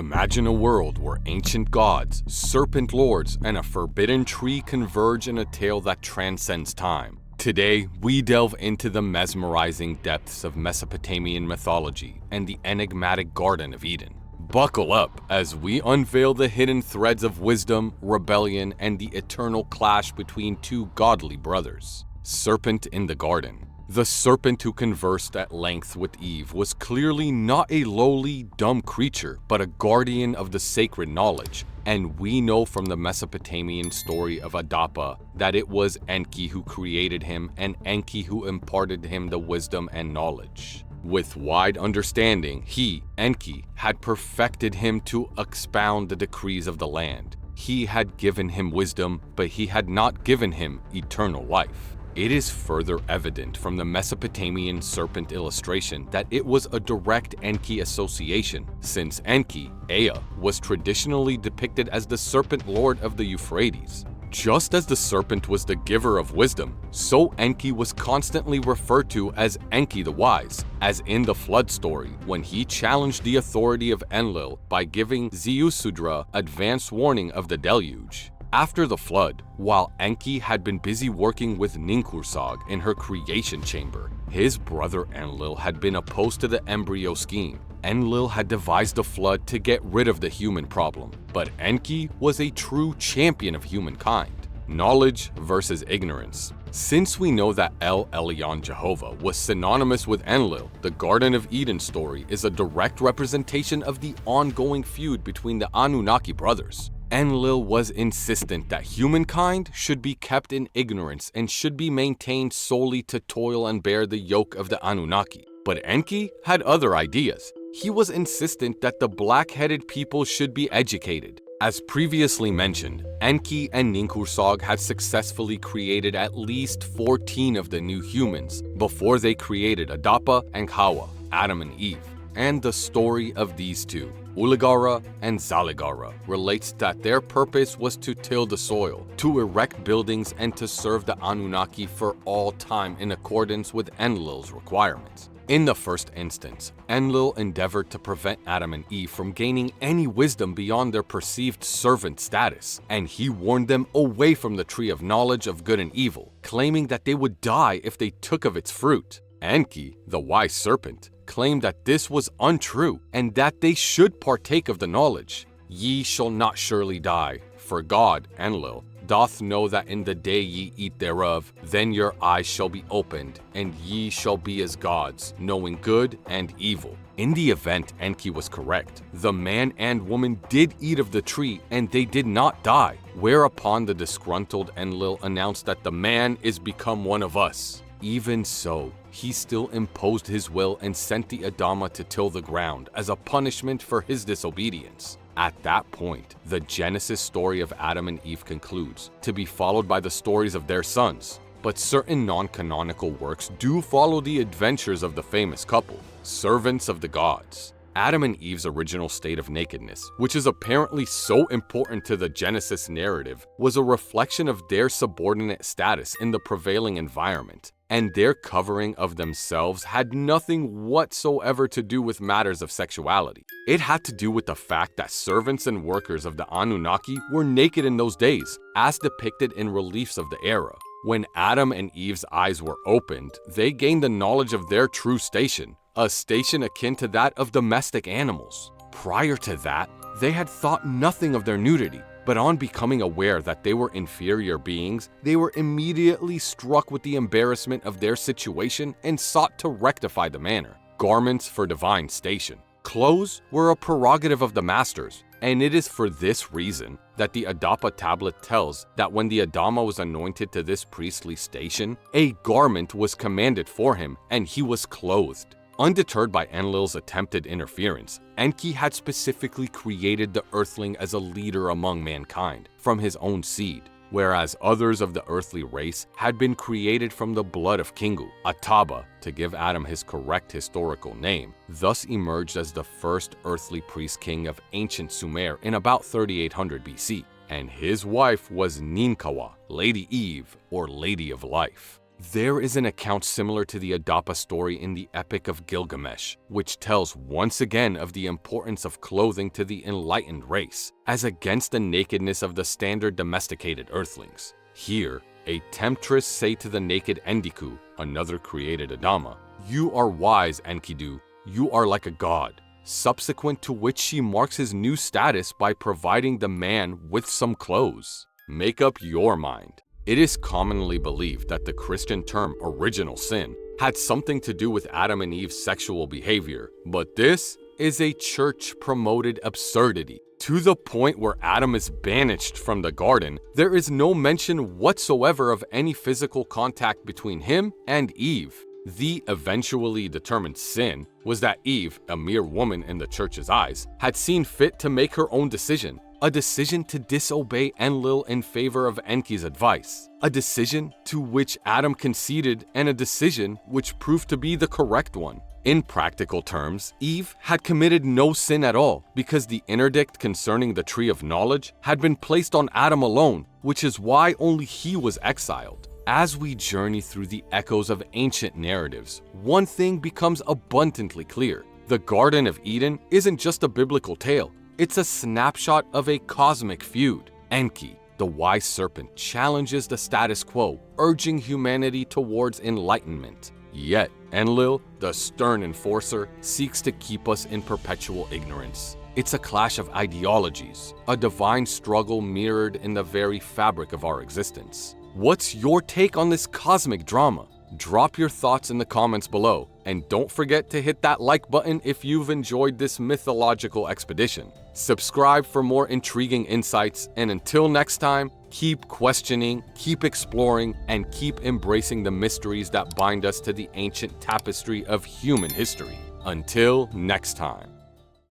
Imagine a world where ancient gods, serpent lords, and a forbidden tree converge in a tale that transcends time. Today, we delve into the mesmerizing depths of Mesopotamian mythology and the enigmatic Garden of Eden. Buckle up as we unveil the hidden threads of wisdom, rebellion, and the eternal clash between two godly brothers. Serpent in the Garden. The serpent who conversed at length with Eve was clearly not a lowly, dumb creature, but a guardian of the sacred knowledge. And we know from the Mesopotamian story of Adapa that it was Enki who created him and Enki who imparted him the wisdom and knowledge. With wide understanding, he, Enki, had perfected him to expound the decrees of the land. He had given him wisdom, but he had not given him eternal life. It is further evident from the Mesopotamian serpent illustration that it was a direct Enki association, since Enki, Ea, was traditionally depicted as the serpent lord of the Euphrates. Just as the serpent was the giver of wisdom, so Enki was constantly referred to as Enki the Wise, as in the flood story when he challenged the authority of Enlil by giving Ziusudra advance warning of the deluge. After the flood, while Enki had been busy working with Ninkursag in her creation chamber, his brother Enlil had been opposed to the embryo scheme. Enlil had devised the flood to get rid of the human problem, but Enki was a true champion of humankind. Knowledge versus ignorance. Since we know that El Elyon Jehovah was synonymous with Enlil, the Garden of Eden story is a direct representation of the ongoing feud between the Anunnaki brothers. Enlil was insistent that humankind should be kept in ignorance and should be maintained solely to toil and bear the yoke of the Anunnaki. But Enki had other ideas. He was insistent that the black-headed people should be educated. As previously mentioned, Enki and Ninkursag had successfully created at least 14 of the new humans before they created Adapa and Hawa, Adam and Eve. And the story of these two, Uligara and Zaligara, relates that their purpose was to till the soil, to erect buildings, and to serve the Anunnaki for all time in accordance with Enlil's requirements. In the first instance, Enlil endeavored to prevent Adam and Eve from gaining any wisdom beyond their perceived servant status, and he warned them away from the tree of knowledge of good and evil, claiming that they would die if they took of its fruit. Enki, the wise serpent, claimed that this was untrue and that they should partake of the knowledge. Ye shall not surely die, for God, Enlil, doth know that in the day ye eat thereof, then your eyes shall be opened, and ye shall be as gods, knowing good and evil. In the event Enki was correct, the man and woman did eat of the tree and they did not die, whereupon the disgruntled Enlil announced that the man is become one of us. Even so, he still imposed his will and sent the Adama to till the ground as a punishment for his disobedience. At that point, the Genesis story of Adam and Eve concludes, to be followed by the stories of their sons. But certain non-canonical works do follow the adventures of the famous couple, servants of the gods. Adam and Eve's original state of nakedness, which is apparently so important to the Genesis narrative, was a reflection of their subordinate status in the prevailing environment, and their covering of themselves had nothing whatsoever to do with matters of sexuality. It had to do with the fact that servants and workers of the Anunnaki were naked in those days, as depicted in reliefs of the era. When Adam and Eve's eyes were opened, they gained the knowledge of their true station, a station akin to that of domestic animals. Prior to that, they had thought nothing of their nudity, but on becoming aware that they were inferior beings, they were immediately struck with the embarrassment of their situation and sought to rectify the matter. Garments for divine station. Clothes were a prerogative of the masters, and it is for this reason that the Adapa tablet tells that when the Adama was anointed to this priestly station, a garment was commanded for him and he was clothed. Undeterred by Enlil's attempted interference, Enki had specifically created the earthling as a leader among mankind, from his own seed, whereas others of the earthly race had been created from the blood of Kingu. Ataba, to give Adam his correct historical name, thus emerged as the first earthly priest king of ancient Sumer in about 3800 BC, and his wife was Ninkawa, Lady Eve, or Lady of Life. There is an account similar to the Adapa story in the Epic of Gilgamesh, which tells once again of the importance of clothing to the enlightened race, as against the nakedness of the standard domesticated earthlings. Here, a temptress say to the naked Endiku, another created Adama, "You are wise, Enkidu, you are like a god," subsequent to which she marks his new status by providing the man with some clothes. Make up your mind. It is commonly believed that the Christian term original sin had something to do with Adam and Eve's sexual behavior, but this is a church-promoted absurdity. To the point where Adam is banished from the garden, there is no mention whatsoever of any physical contact between him and Eve. The eventually determined sin was that Eve, a mere woman in the church's eyes, had seen fit to make her own decision. A decision to disobey Enlil in favor of Enki's advice. A decision to which Adam conceded, and a decision which proved to be the correct one. In practical terms, Eve had committed no sin at all because the interdict concerning the tree of knowledge had been placed on Adam alone, which is why only he was exiled. As we journey through the echoes of ancient narratives, one thing becomes abundantly clear. The Garden of Eden isn't just a biblical tale. It's a snapshot of a cosmic feud. Enki, the wise serpent, challenges the status quo, urging humanity towards enlightenment. Yet, Enlil, the stern enforcer, seeks to keep us in perpetual ignorance. It's a clash of ideologies, a divine struggle mirrored in the very fabric of our existence. What's your take on this cosmic drama? Drop your thoughts in the comments below, and don't forget to hit that like button if you've enjoyed this mythological expedition. Subscribe for more intriguing insights, and until next time, keep questioning, keep exploring, and keep embracing the mysteries that bind us to the ancient tapestry of human history. Until next time.